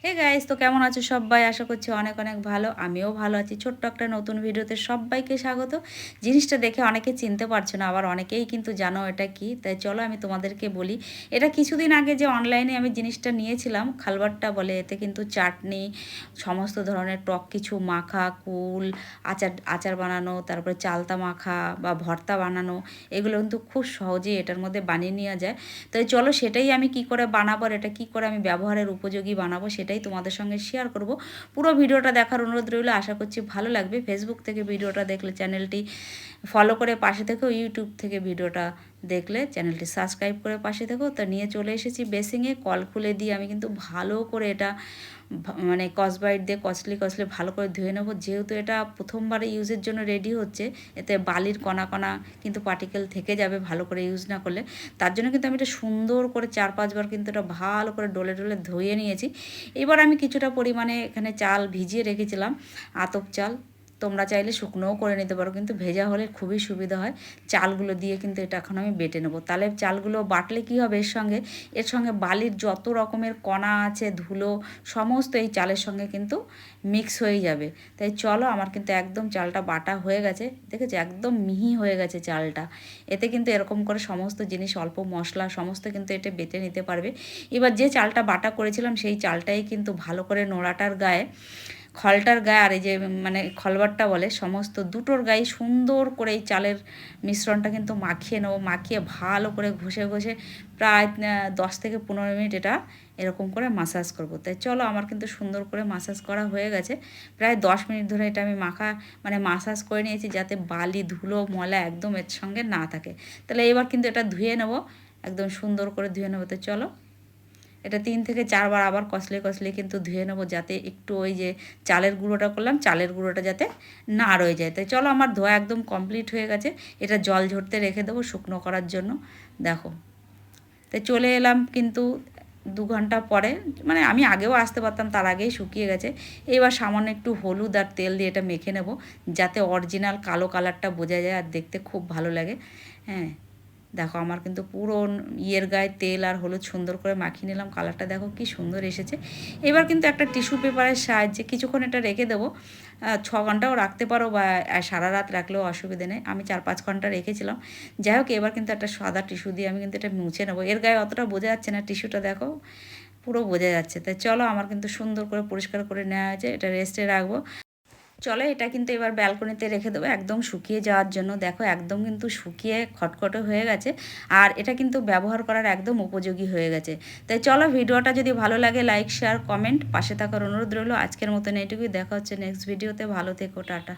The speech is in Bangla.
হে গাইস, তো কেমন আছো সবাই? আশা করছি অনেক অনেক ভালো। আমিও ভালো আছি। ছোট্ট একটা নতুন ভিডিওতে সবাইকে স্বাগত। জিনিসটা দেখে অনেকে চিনতে পারছো না, আবার অনেকেই কিন্তু জানো এটা কি। তাই চলো আমি তোমাদেরকে বলি। এটা কিছুদিন আগে যে অনলাইনে আমি জিনিসটা নিয়েছিলাম, খালবারটা বলে। এতে কিন্তু চাটনি, সমস্ত ধরনের টক কিছু মাখা, কুল, আচার আচার বানানো, তারপরে চালতা মাখা বা ভর্তা বানানো, এগুলো কিন্তু খুব সহজেই এটার মধ্যে বানিয়ে নেওয়া যায়। তাই চলো সেটাই আমি কি করে বানাবো, আর এটা কী করে আমি ব্যবহারের উপযোগী বানাবো সেটাই তোমাদের সঙ্গে শেয়ার করব। পুরো ভিডিওটা দেখার অনুরোধ রইল, আশা করছি ভালো লাগবে। ফেসবুক থেকে ভিডিওটা দেখলে চ্যানেলটি ফলো করে পাশে থেকেও, ইউটিউব থেকে ভিডিওটা দেখলে চ্যানেলটি সাবস্ক্রাইব করে পাশে থেকেও। তা নিয়ে চলে এসেছি বেসিংয়ে, কল খুলে দিয়ে আমি কিন্তু ভালো করে এটা মানে কসবাইট দিয়ে কচলি কচলি ভালো করে ধুয়ে নেবো। যেহেতু এটা প্রথমবারে ইউজের জন্য রেডি হচ্ছে, এতে বালির কণা কণা কিন্তু পার্টিকেল থেকে যাবে ভালো করে ইউজ না করলে। তার জন্য কিন্তু আমি এটা সুন্দর করে 4-5 বার কিন্তু এটা ভালো করে ডলে ডলে ধুয়ে নিয়েছি। এবার আমি কিছুটা পরিমাণে এখানে চাল ভিজিয়ে রেখেছিলাম, আতপ চাল। তোমরা চাইলে শুকনোও করে নিতে পারো, কিন্তু ভেজা হলে খুবই সুবিধা হয়। চালগুলো দিয়ে কিন্তু এটা এখন আমি বেটে নেবো। তাহলে চালগুলো বাটলে কী হবে, এর সঙ্গে বালির যত রকমের কণা আছে, ধুলো, সমস্ত এই চালের সঙ্গে কিন্তু মিক্স হয়ে যাবে। তাই চলো, আমার কিন্তু একদম চালটা বাটা হয়ে গেছে। দেখেছি একদম মিহি হয়ে গেছে চালটা। এতে কিন্তু এরকম করে সমস্ত জিনিস, অল্প মশলা সমস্ত কিন্তু এটা বেটে নিতে পারবে। এবার যে চালটা বাটা করেছিলাম সেই চালটাই কিন্তু ভালো করে নোড়াটার গায়ে, খলটার গায়ে, আর এই যে মানে খলবারটা বলে, সমস্ত দুটোর গায়ে সুন্দর করে এই চালের মিশ্রণটা কিন্তু মাখিয়ে নেবো। মাখিয়ে ভালো করে ঘষে ঘষে প্রায় 10 থেকে 15 মিনিট এটা এরকম করে মাসাজ করব। তাই চলো, আমার কিন্তু সুন্দর করে মাসাজ করা হয়ে গেছে। প্রায় 10 মিনিট ধরে এটা আমি মাসাজ করে নিয়েছি, যাতে বালি, ধুলো, ময়লা একদম এর সঙ্গে না থাকে। তাহলে এবার কিন্তু এটা ধুয়ে নেবো, একদম সুন্দর করে ধুয়ে নেবো। তো চলো, এটা 3 থেকে 4 বার আবার কষলে কষলে কিন্তু ধুয়ে নেবো, যাতে একটু ওই যে চালের গুঁড়োটা করলাম, চালের গুঁড়োটা যাতে না রয়ে যায়। তাই চলো, আমার ধোয়া একদম কমপ্লিট হয়ে গেছে। এটা জল ঝরতে রেখে দেবো শুকনো করার জন্য। দেখো, তাই চলে এলাম কিন্তু 2 ঘন্টা পরে, মানে আমি আগেও আসতে পারতাম, তার আগেই শুকিয়ে গেছে। এবার সামান্য একটু হলুদ আর তেল দিয়ে এটা মেখে নেব, যাতে অরিজিনাল কালো কালারটা বোঝা যায় আর দেখতে খুব ভালো লাগে। হ্যাঁ, দেখো আমার কিন্তু পুরো ইয়ের গায়ে তেল আর হলুদ সুন্দর করে মাখিয়ে নিলাম। কালারটা দেখো কি সুন্দর এসেছে। এবার কিন্তু একটা টিস্যু পেপারের সাহায্যে কিছুক্ষণ এটা রেখে দেবো। 6 ঘন্টাও রাখতে পারো, বা সারা রাত রাখলেও অসুবিধে নেই। আমি 4-5 ঘন্টা রেখেছিলাম। যাই হোক, এবার কিন্তু একটা সাদা টিস্যু দিয়ে আমি কিন্তু এটা মুছে নেবো। এর গায়ে অতটা বোঝা যাচ্ছে না, টিস্যুটা দেখো পুরো বোঝা যাচ্ছে। তাই চলো, আমার কিন্তু সুন্দর করে পরিষ্কার করে নেওয়া হয়েছে। এটা রেস্টে রাখবো। চলো, এটা কিন্তু এবার ব্যালকনিতে রেখে দেবো একদম শুকিয়ে যাওয়ার জন্য। দেখো একদম কিন্তু শুকিয়ে খটখটে হয়ে গেছে, আর এটা কিন্তু ব্যবহার করার একদম উপযোগী হয়ে গেছে। তাই চলো, ভিডিওটা যদি ভালো লাগে লাইক, শেয়ার, কমেন্ট, পাশে থাকার অনুরোধ রইল। আজকের মতন এইটুকুই, দেখা হচ্ছে নেক্সট ভিডিওতে। ভালো থেকো, টাটা।